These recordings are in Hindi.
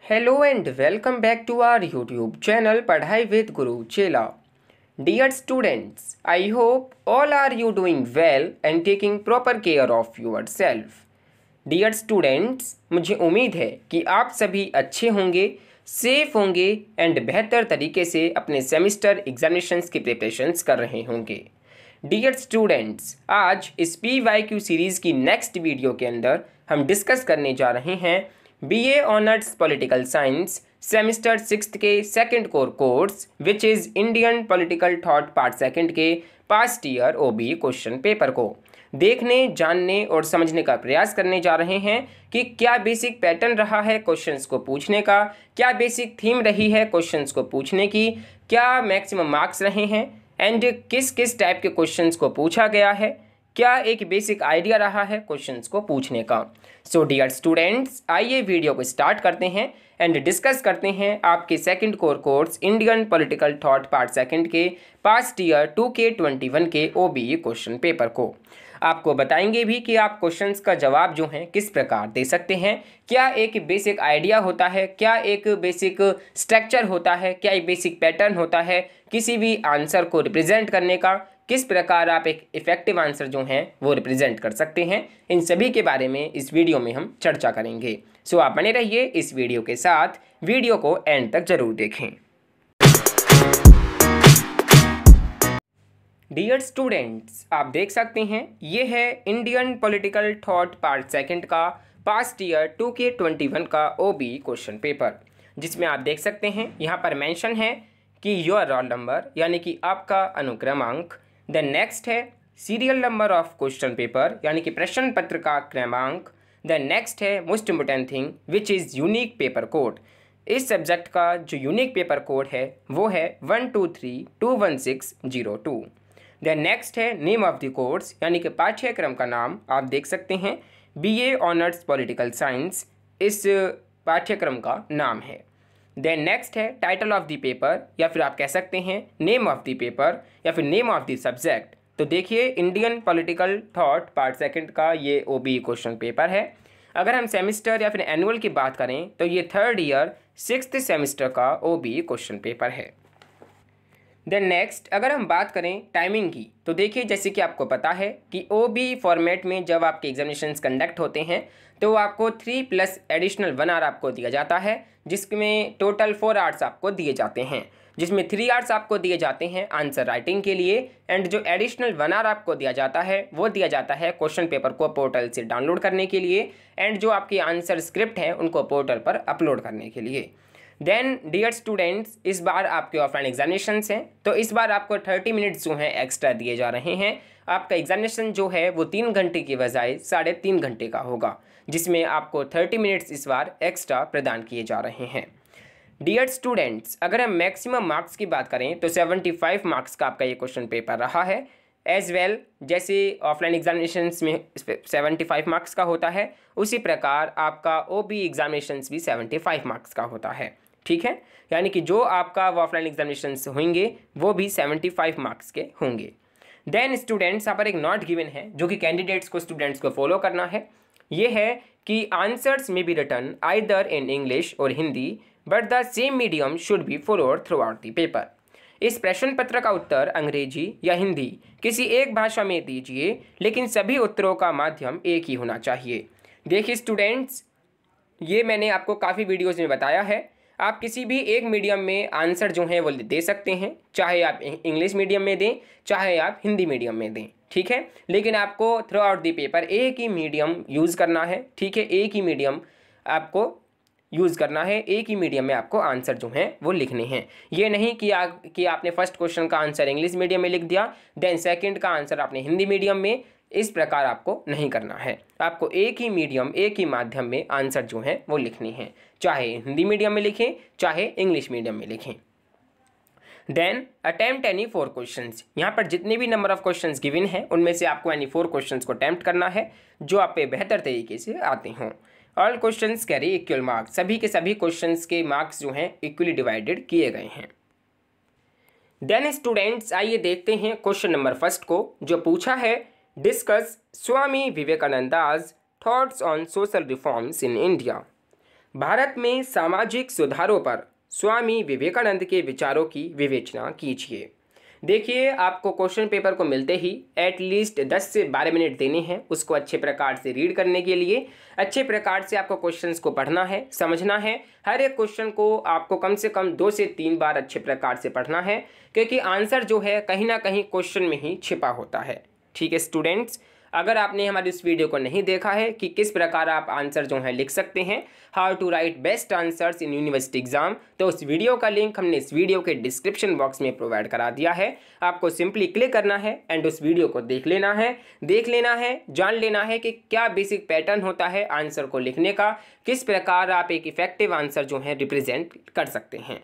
Hello and welcome back to our YouTube channel Padhai with Guru Chela. Dear students, I hope all are you doing well and taking proper care of yourself. Dear students, मुझे उम्मीद है कि आप सभी अच्छे होंगे, सेफ होंगे एंड बेहतर तरीके से अपने सेमिस्टर एग्जामिनेशंस की प्रिपरेशंस कर रहे होंगे. डियर स्टूडेंट्स, आज इस PYQ सीरीज़ की नेक्स्ट वीडियो के अंदर हम डिस्कस करने जा रहे हैं BA honours political science semester 6th के second core course which is Indian political thought part second के past year OBE question paper को देखने, जानने और समझने का प्रयास करने जा रहे हैं कि क्या बेसिक पैटर्न रहा है क्वेश्चंस को पूछने का, क्या बेसिक थीम रही है क्वेश्चंस को पूछने की, क्या मैक्सिमम मार्क्स रहे हैं एंड किस किस टाइप के क्वेश्चंस को पूछा गया है, क्या एक बेसिक आइडिया रहा है क्वेश्चंस को पूछने का. सो डियर स्टूडेंट्स, आइए वीडियो को स्टार्ट करते हैं एंड डिस्कस करते हैं आपके second core course Indian political thought part second के पास्ट ईयर 2K21 के OBE क्वेश्चन पेपर को. आपको बताएंगे भी कि आप क्वेश्चंस का जवाब जो है किस प्रकार दे सकते हैं, क्या एक बेसिक आइडिया होता है, क्या एक बेसिक स्ट्रक्चर होता है, क्या एक बेसिक पैटर्न होता है किसी भी आंसर को रिप्रेजेंट करने का, किस प्रकार आप एक इफ़ेक्टिव आंसर जो हैं वो रिप्रेजेंट कर सकते हैं. इन सभी के बारे में इस वीडियो में हम चर्चा करेंगे. सो आप बने रहिए इस वीडियो के साथ, वीडियो को एंड तक जरूर देखें. डियर स्टूडेंट्स, आप देख सकते हैं ये है Indian political thought part second का पास्ट ईयर 2K21 का OBE क्वेश्चन पेपर, जिसमें आप देख सकते हैं यहाँ पर मेंशन है कि योर रोल नंबर यानी कि आपका अनुक्रमांक, द नेक्स्ट है serial number of question paper यानी कि प्रश्न पत्र का क्रमांक, द नेक्स्ट है most important thing which is unique paper code. इस सब्जेक्ट का जो यूनिक पेपर कोड है वो है 12321602. द नेक्स्ट है नेम ऑफ द कोर्स यानी कि पाठ्यक्रम का नाम आप देख सकते हैं BA ऑनर्स पॉलिटिकल साइंस इस पाठ्यक्रम का नाम है. देन नेक्स्ट है टाइटल ऑफ द पेपर या फिर आप कह सकते हैं नेम ऑफ द पेपर या फिर नेम ऑफ द सब्जेक्ट. तो देखिए Indian political thought part second का ये OBE क्वेश्चन पेपर है. अगर हम सेमिस्टर या फिर एनुअल की बात करें तो ये थर्ड ईयर 6th सेमिस्टर का OBE क्वेश्चन पेपर है. देन नेक्स्ट अगर हम बात करें टाइमिंग की तो देखिए जैसे कि आपको पता है कि OBE फॉर्मेट में जब आपके एग्जामिनेशंस कंडक्ट होते हैं तो आपको 3 प्लस एडिशनल 1 आवर आपको दिया जाता है, जिसमें टोटल 4 आवर्स आपको दिए जाते हैं, जिसमें 3 आवर्स आपको दिए जाते हैं आंसर राइटिंग के लिए एंड जो एडिशनल 1 आवर आपको दिया जाता है वो दिया जाता है क्वेश्चन पेपर को पोर्टल से डाउनलोड करने के लिए एंड जो आपकी आंसर स्क्रिप्ट हैं उनको पोर्टल पर अपलोड करने के लिए. देन डियर स्टूडेंट्स, इस बार आपके ऑफलाइन एग्जामिनेशंस हैं तो इस बार आपको 30 मिनट्स जो हैं एक्स्ट्रा दिए जा रहे हैं. आपका एग्जामिनेशन जो है वो 3 घंटे की बजाय 3.5 घंटे का होगा, जिसमें आपको 30 मिनट्स इस बार एक्स्ट्रा प्रदान किए जा रहे हैं. डियर स्टूडेंट्स, अगर हम मैक्सिमम मार्क्स की बात करें तो 75 मार्क्स का आपका ये क्वेश्चन पेपर रहा है. एज वेल जैसे ऑफलाइन एग्जामिनेशंस में 75 मार्क्स का होता है उसी प्रकार आपका OBE एग्जामिनेशंस भी 75 मार्क्स का होता है. ठीक है, यानी कि जो आपका ऑफलाइन एग्जामिनेशंस होंगे वो भी 75 मार्क्स के होंगे. देन स्टूडेंट्स, यहाँ पर एक नोट गिवन है जो कि कैंडिडेट्स को स्टूडेंट्स को फॉलो करना है. ये है कि आंसर्स में be written either in English और Hindi but the same medium should be followed throughout the paper. इस प्रश्न पत्र का उत्तर अंग्रेजी या हिंदी किसी एक भाषा में दीजिए, लेकिन सभी उत्तरों का माध्यम एक ही होना चाहिए. देखिए स्टूडेंट्स, ये मैंने आपको काफ़ी वीडियोज़ में बताया है, आप किसी भी एक मीडियम में आंसर जो हैं वो दे सकते हैं, चाहे आप इंग्लिश मीडियम में दें चाहे आप हिंदी मीडियम में दें. ठीक है, लेकिन आपको थ्रू आउट द पेपर एक ही मीडियम यूज़ करना है. ठीक है, एक ही मीडियम आपको यूज़ करना है, एक ही मीडियम में आपको आंसर जो हैं वो लिखने हैं. ये नहीं कि आपने फर्स्ट क्वेश्चन का आंसर इंग्लिश मीडियम में लिख दिया देन सेकंड का आंसर आपने हिंदी मीडियम में. इस प्रकार आपको नहीं करना है. आपको एक ही मीडियम एक ही माध्यम में आंसर जो हैं वो लिखने हैं, चाहे हिंदी मीडियम में लिखें चाहे इंग्लिश मीडियम में लिखें. Then attempt any 4 questions. यहाँ पर जितने भी नंबर ऑफ क्वेश्चंस गिवन हैं उनमें से आपको एनी 4 क्वेश्चंस को अटेम्प्ट करना है जो आप पे बेहतर तरीके से आते हों. All questions carry equal marks. सभी के सभी क्वेश्चंस के मार्क्स जो हैं इक्वली डिवाइडेड किए गए हैं. देन स्टूडेंट्स, आइए देखते हैं क्वेश्चन नंबर फर्स्ट को, जो पूछा है discuss Swami Vivekananda's thoughts on social reforms in India. Bharat में सामाजिक सुधारों पर स्वामी विवेकानंद के विचारों की विवेचना कीजिए। देखिए, आपको क्वेश्चन पेपर को मिलते ही एटलीस्ट 10 से 12 मिनट देने हैं उसको अच्छे प्रकार से रीड करने के लिए। अच्छे प्रकार से आपको क्वेश्चंस को पढ़ना है, समझना है। हर एक क्वेश्चन को आपको कम से कम 2 से 3 बार अच्छे प्रकार से पढ़ना है, क्योंकि आंसर जो है कहीं ना कहीं क्वेश्चन में ही छिपा होता है। ठीक है स्टूडेंट्स, अगर आपने हमारी इस वीडियो को नहीं देखा है कि किस प्रकार आप आंसर जो है लिख सकते हैं, how to write best answers in university exam, तो उस वीडियो का लिंक हमने इस वीडियो के डिस्क्रिप्शन बॉक्स में प्रोवाइड करा दिया है। आपको सिंपली क्लिक करना है एंड उस वीडियो को देख लेना है, जान लेना है कि क्या बेसिक पैटर्न होता है आंसर को लिखने का, किस प्रकार आप एक इफेक्टिव आंसर जो है रिप्रेजेंट कर सकते हैं।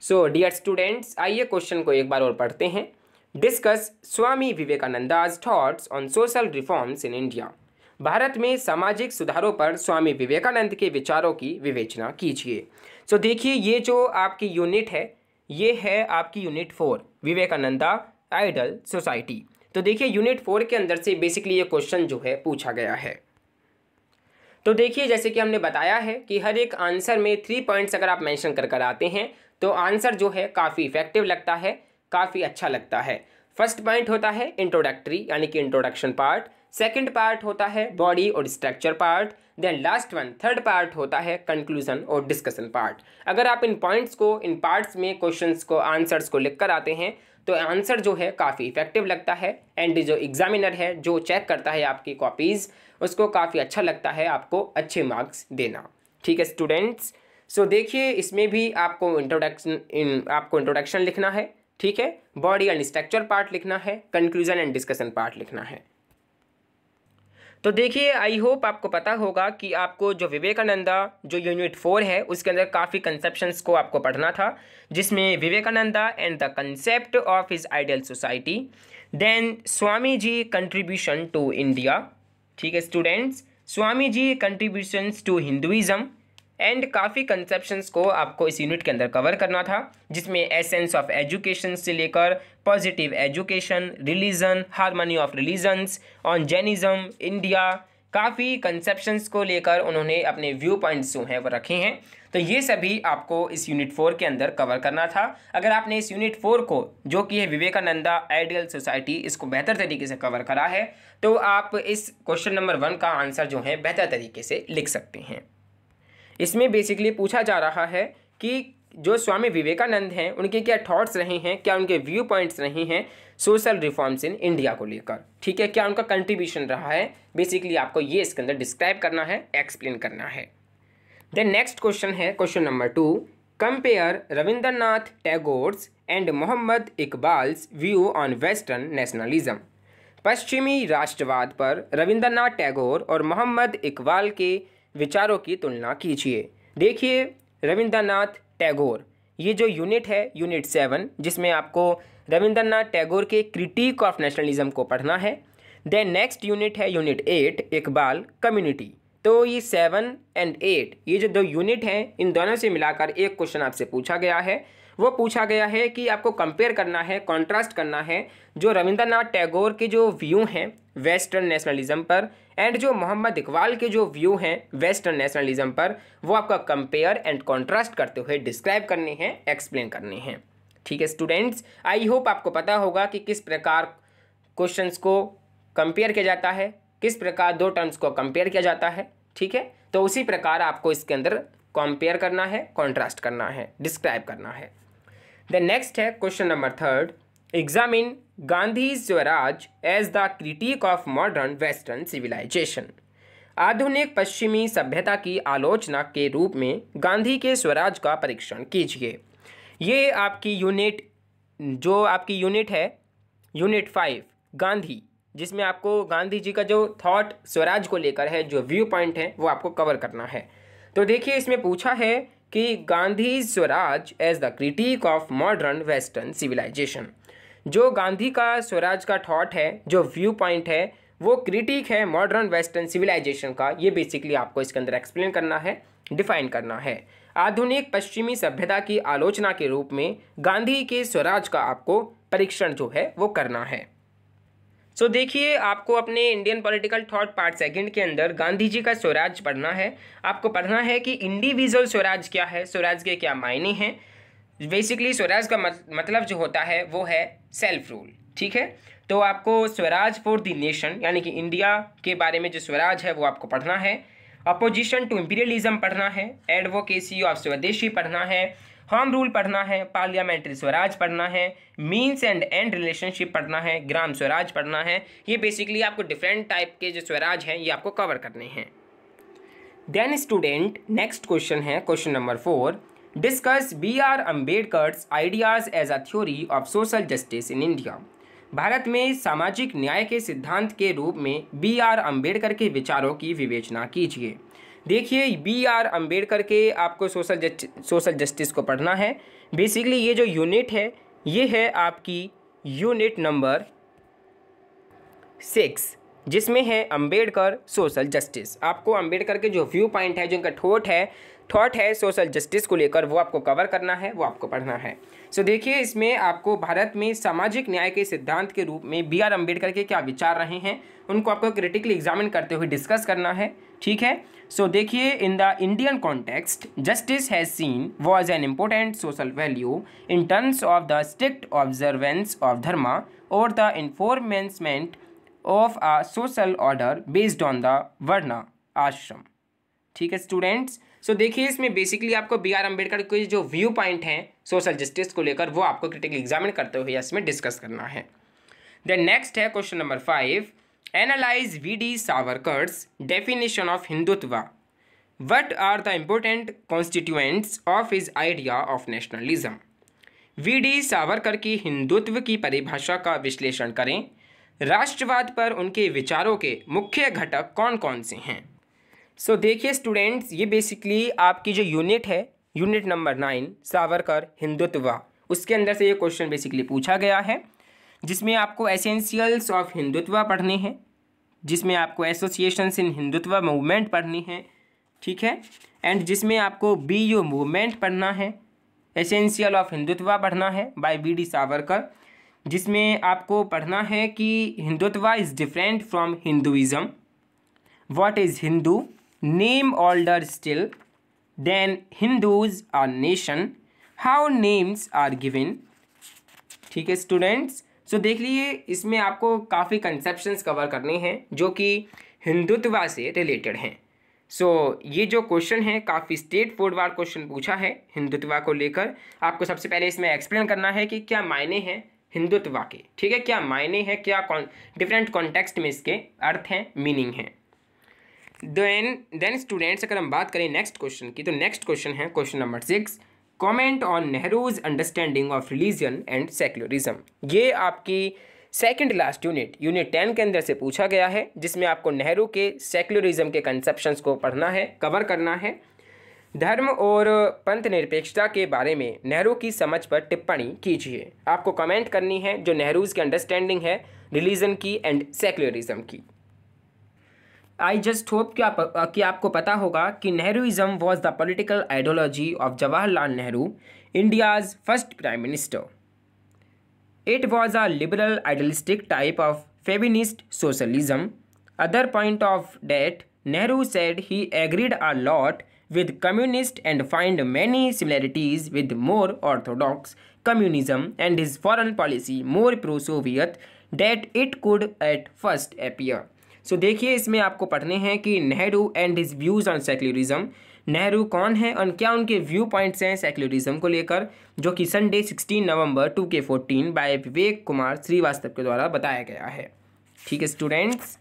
सो डियर स्टूडेंट्स, आइए क्वेश्चन को एक बार और पढ़ते हैं। Discuss Swami Vivekananda's thoughts on social reforms in India. Bharat में सामाजिक सुधारों पर स्वामी विवेकानंद के विचारों की विवेचना कीजिए। सो देखिए, ये जो आपकी यूनिट है ये है आपकी यूनिट 4 विवेकानंदा आइडल सोसाइटी। तो देखिए, यूनिट 4 के अंदर से बेसिकली ये क्वेश्चन जो है पूछा गया है। तो देखिए, जैसे कि हमने बताया है कि हर एक आंसर में 3 पॉइंट्स अगर आप मेंशन कर आते हैं तो आंसर जो है काफ़ी इफेक्टिव लगता है, काफ़ी अच्छा लगता है। फर्स्ट पॉइंट होता है इंट्रोडक्टरी यानी कि इंट्रोडक्शन पार्ट, सेकंड पार्ट होता है बॉडी और structure part, then last one third part होता है कंक्लूजन और डिस्कशन पार्ट। अगर आप इन पॉइंट्स को, इन पार्ट्स में क्वेश्चंस को, आंसर्स को लिख कर आते हैं तो आंसर जो है काफ़ी इफेक्टिव लगता है एंड जो एग्जामिनर है जो चेक करता है आपकी कॉपीज़, उसको काफ़ी अच्छा लगता है आपको अच्छे मार्क्स देना। ठीक है स्टूडेंट्स, सो देखिए इसमें भी आपको इंट्रोडक्शन लिखना है, ठीक है, बॉडी एंड स्ट्रक्चर पार्ट लिखना है, कंक्लूजन एंड डिस्कशन पार्ट लिखना है। तो देखिए, आई होप आपको पता होगा कि आपको जो विवेकानंदा जो यूनिट 4 है उसके अंदर काफ़ी कंसेप्शंस को आपको पढ़ना था, जिसमें Vivekananda and the concept of his ideal society, then Swami ji contribution to India, ठीक है students, Swami ji contributions to Hinduism and काफ़ी कंसेप्शंस को आपको इस यूनिट के अंदर कवर करना था, जिसमें एसेंस ऑफ एजुकेशन से लेकर positive education, religion, harmony of religions, on Jainism, India, काफ़ी कंसेप्शंस को लेकर उन्होंने अपने व्यू पॉइंट्स जो हैं वो रखे हैं। तो ये सभी आपको इस यूनिट 4 के अंदर कवर करना था। अगर आपने इस यूनिट 4 को, जो कि है विवेकानंदा आइडियल सोसाइटी, इसको बेहतर तरीके से कवर करा है तो आप इस क्वेश्चन नंबर 1 का आंसर जो है बेहतर तरीके से लिख सकते हैं। इसमें बेसिकली पूछा जा रहा है कि जो स्वामी विवेकानंद हैं उनके क्या थॉट्स रहे हैं, क्या उनके व्यू पॉइंट्स रहे हैं सोशल रिफॉर्म्स इन इंडिया को लेकर, ठीक है, क्या उनका कंट्रीब्यूशन रहा है, बेसिकली आपको ये इसके अंदर डिस्क्राइब करना है, एक्सप्लेन करना है। देन नेक्स्ट क्वेश्चन है question number 2, compare Rabindranath Tagore's and Mohammad Iqbal's view on western nationalism. पश्चिमी राष्ट्रवाद पर रविंद्रनाथ टैगोर और मोहम्मद इकबाल के विचारों की तुलना कीजिए। देखिए, रविंद्रनाथ टैगोर, ये जो यूनिट है यूनिट 7, जिसमें आपको रविंद्रनाथ टैगोर के क्रिटिक ऑफ नेशनलिज्म को पढ़ना है। देन नेक्स्ट यूनिट है यूनिट 8 इकबाल कम्युनिटी। तो ये 7 एंड 8 ये जो 2 यूनिट हैं, इन दोनों से मिलाकर एक क्वेश्चन आपसे पूछा गया है। वो पूछा गया है कि आपको कंपेयर करना है, कॉन्ट्रास्ट करना है जो रविंद्रनाथ टैगोर के जो व्यू हैं वेस्टर्न नेशनलिज्म पर एंड जो मोहम्मद इकबाल के जो व्यू हैं वेस्टर्न नेशनलिज्म पर, वो आपका कंपेयर एंड कॉन्ट्रास्ट करते हुए डिस्क्राइब करने हैं, एक्सप्लेन करने हैं। ठीक है स्टूडेंट्स, आई होप आपको पता होगा कि किस प्रकार क्वेश्चंस को कंपेयर किया जाता है, किस प्रकार 2 टर्म्स को कंपेयर किया जाता है। ठीक है, तो उसी प्रकार आपको इसके अंदर कंपेयर करना है, कॉन्ट्रास्ट करना है, डिस्क्राइब करना है। देन नेक्स्ट है question number 3, examine Gandhi Swaraj as the critic of modern western civilisation. आधुनिक पश्चिमी सभ्यता की आलोचना के रूप में गांधी के स्वराज का परीक्षण कीजिए। ये आपकी यूनिट, जो आपकी यूनिट है यूनिट 5 गांधी, जिसमें आपको गांधी जी का जो थॉट स्वराज को लेकर है, जो व्यू पॉइंट है, वो आपको कवर करना है। तो देखिए, इसमें पूछा है कि Gandhi Swaraj as the critic of modern western civilisation. जो गांधी का स्वराज का थॉट है, जो व्यू पॉइंट है, वो क्रिटिक है मॉडर्न वेस्टर्न सिविलाइजेशन का। ये बेसिकली आपको इसके अंदर एक्सप्लेन करना है, डिफाइन करना है। आधुनिक पश्चिमी सभ्यता की आलोचना के रूप में गांधी के स्वराज का आपको परीक्षण जो है वो करना है। सो देखिए, आपको अपने Indian political thought part second के अंदर गांधी जी का स्वराज पढ़ना है। आपको पढ़ना है कि इंडिविजुअल स्वराज क्या है, स्वराज के क्या मायने हैं। बेसिकली स्वराज का मतलब जो होता है वो है सेल्फ रूल। ठीक है, तो आपको स्वराज फॉर द नेशन यानी कि इंडिया के बारे में जो स्वराज है वो आपको पढ़ना है। अपोजिशन टू इंपीरियलिज्म पढ़ना है। एडवोकेसी ऑफ स्वदेशी पढ़ना है। होम रूल पढ़ना है। पार्लियामेंट्री स्वराज पढ़ना है। मीन्स एंड एंड रिलेशनशिप पढ़ना है। ग्राम स्वराज पढ़ना है। ये बेसिकली आपको डिफरेंट टाइप के जो स्वराज हैं ये आपको कवर करने हैं। देन स्टूडेंट, नेक्स्ट क्वेश्चन है question number 4। Discuss B.R. Ambedkar's ideas as a theory of social justice in India. Bharat में सामाजिक न्याय के सिद्धांत के रूप में B.R. अम्बेडकर के विचारों की विवेचना कीजिए। देखिए, B.R. अम्बेडकर के आपको सोशल जस्टिस को पढ़ना है। बेसिकली ये जो यूनिट है ये है आपकी यूनिट नंबर 6, जिसमें है अम्बेडकर सोशल जस्टिस। आपको अम्बेडकर के जो व्यू पॉइंट है, जो उनका थॉट है सोशल जस्टिस को लेकर, वो आपको कवर करना है, वो आपको पढ़ना है। सो देखिए, इसमें आपको भारत में सामाजिक न्याय के सिद्धांत के रूप में B.R. अम्बेडकर के क्या विचार रहे हैं उनको आपको क्रिटिकली एग्जामिन करते हुए डिस्कस करना है। ठीक है, सो देखिए, in the Indian context justice has seen was an important social value in terms of the strict observance of dharma और the enforcement of a social order based on the varna ashram. ठीक है स्टूडेंट्स, सो देखिए, इसमें बेसिकली आपको B.R. अम्बेडकर के जो व्यू पॉइंट हैं सोशल जस्टिस को लेकर वो आपको क्रिटिकली एग्जामिन करते हुए इसमें डिस्कस करना है। देन नेक्स्ट है question number 5। Analyse V.D. Savarkar's definition of Hindutva. What are the important constituents of his idea of nationalism. V.D. Savarkar की हिंदुत्व की परिभाषा का विश्लेषण करें। राष्ट्रवाद पर उनके विचारों के मुख्य घटक कौन कौन से हैं। सो देखिए स्टूडेंट्स, ये बेसिकली आपकी जो यूनिट है, यूनिट नंबर 9 सावरकर हिंदुत्व, उसके अंदर से ये क्वेश्चन बेसिकली पूछा गया है, जिसमें आपको एसेंशियल्स ऑफ हिंदुत्व पढ़ने हैं, जिसमें आपको एसोसिएशंस इन हिंदुत्व मूवमेंट पढ़नी है। ठीक है, एंड जिसमें आपको BU मूवमेंट पढ़ना है, एसेंशियल ऑफ हिंदुत्व पढ़ना है बाय V.D. सावरकर, जिसमें आपको पढ़ना है कि Hindutva is different from Hinduism. What is Hindu, name older still, then Hindus are nation, how names are given। ठीक है स्टूडेंट्स, सो देख लीजिए, इसमें आपको काफ़ी कंसेप्शंस कवर करने हैं जो कि हिंदुत्व से रिलेटेड हैं। सो ये जो क्वेश्चन है काफ़ी स्ट्रेट फॉरवर्ड क्वेश्चन पूछा है हिंदुत्व को लेकर। आपको सबसे पहले इसमें एक्सप्लेन करना है कि क्या मायने हैं हिंदुत्व के। ठीक है, क्या मायने हैं, क्या डिफरेंट कॉन्टेक्स्ट में इसके अर्थ हैं, मीनिंग हैं। देन स्टूडेंट्स, अगर हम बात करें नेक्स्ट क्वेश्चन की, तो नेक्स्ट क्वेश्चन है question number 6। Comment on Nehru's understanding of religion and secularism. ये आपकी सेकंड लास्ट यूनिट 10 के अंदर से पूछा गया है, जिसमें आपको नेहरू के सेक्युलरिज्म के कंसेप्शंस को पढ़ना है, कवर करना है। धर्म और पंथ निरपेक्षता के बारे में नेहरू की समझ पर टिप्पणी कीजिए। आपको कमेंट करनी है जो नेहरूज की अंडरस्टैंडिंग है रिलीजन की एंड सेक्युलरिज्म की। आई जस्ट होप कि आपको पता होगा कि Nehruism was the political ideology of Jawaharlal Nehru, India's first prime minister. It was a liberal idealistic type of feminist socialism. Other point of date, Nehru said he agreed a lot with communist and find many similarities with more orthodox communism and his foreign policy more pro-Soviet that it could at first appear। सो देखिए, इसमें आपको पढ़ने हैं कि Nehru and his views on secularism. Nehru कौन है और क्या उनके व्यू पॉइंट्स हैं सेक्युलरिज्म को लेकर, जो कि संडे 16 नवंबर 2014 बाय विवेक कुमार श्रीवास्तव के द्वारा बताया गया है। ठीक है स्टूडेंट्स,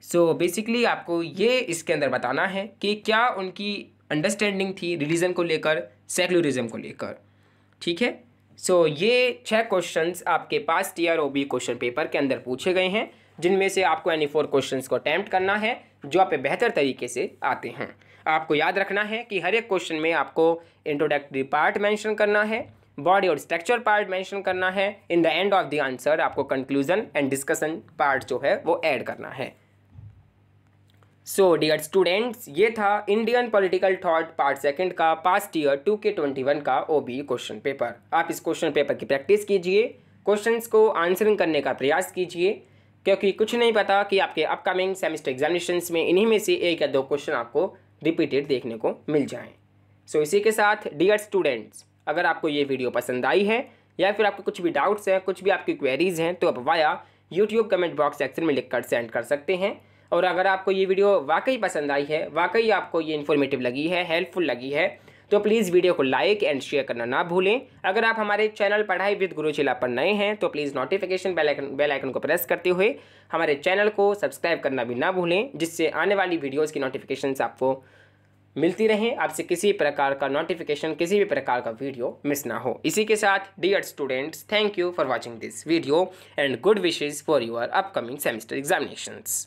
सो बेसिकली आपको ये इसके अंदर बताना है कि क्या उनकी अंडरस्टैंडिंग थी रिलीजन को लेकर, सेक्युलरिज्म को लेकर। ठीक है, सो ये 6 क्वेश्चंस आपके past year OBE question paper के अंदर पूछे गए हैं, जिनमें से आपको any 4 क्वेश्चंस को अटैम्प्ट करना है जो आप पे बेहतर तरीके से आते हैं। आपको याद रखना है कि हर एक क्वेश्चन में आपको इंट्रोडक्टरी पार्ट मेंशन करना है, बॉडी और स्ट्रक्चर पार्ट मेंशन करना है, in the end of the answer आपको कंक्लूजन एंड डिस्कशन पार्ट जो है वो ऐड करना है। सो डियर स्टूडेंट्स, ये था Indian political thought part second का पास्ट ईयर 2K21 का OBE क्वेश्चन पेपर। आप इस क्वेश्चन पेपर की प्रैक्टिस कीजिए, क्वेश्चंस को आंसरिंग करने का प्रयास कीजिए, क्योंकि कुछ नहीं पता कि आपके अपकमिंग सेमेस्टर एग्जामिनेशंस में इन्हीं में से एक या दो क्वेश्चन आपको रिपीटेड देखने को मिल जाएं। सो इसी के साथ डियर स्टूडेंट्स, अगर आपको ये वीडियो पसंद आई है या फिर आपको कुछ भी डाउट्स हैं, कुछ भी आपकी क्वेरीज हैं, तो आप via YouTube comment box section में लिखकर सेंड कर सकते हैं। और अगर आपको ये वीडियो वाकई पसंद आई है, वाकई आपको ये इन्फॉर्मेटिव लगी है, हेल्पफुल लगी है, तो प्लीज़ वीडियो को लाइक एंड शेयर करना ना भूलें। अगर आप हमारे चैनल पढ़ाई विद गुरुचिला पर नए हैं तो प्लीज़ नोटिफिकेशन बेल आइकन को प्रेस करते हुए हमारे चैनल को सब्सक्राइब करना भी ना भूलें, जिससे आने वाली वीडियोज़ की नोटिफिकेशंस आपको मिलती रहें, आपसे किसी प्रकार का नोटिफिकेशन, किसी भी प्रकार का वीडियो मिस ना हो। इसी के साथ dear students, thank you for watching this video and good wishes for your upcoming semester examinations.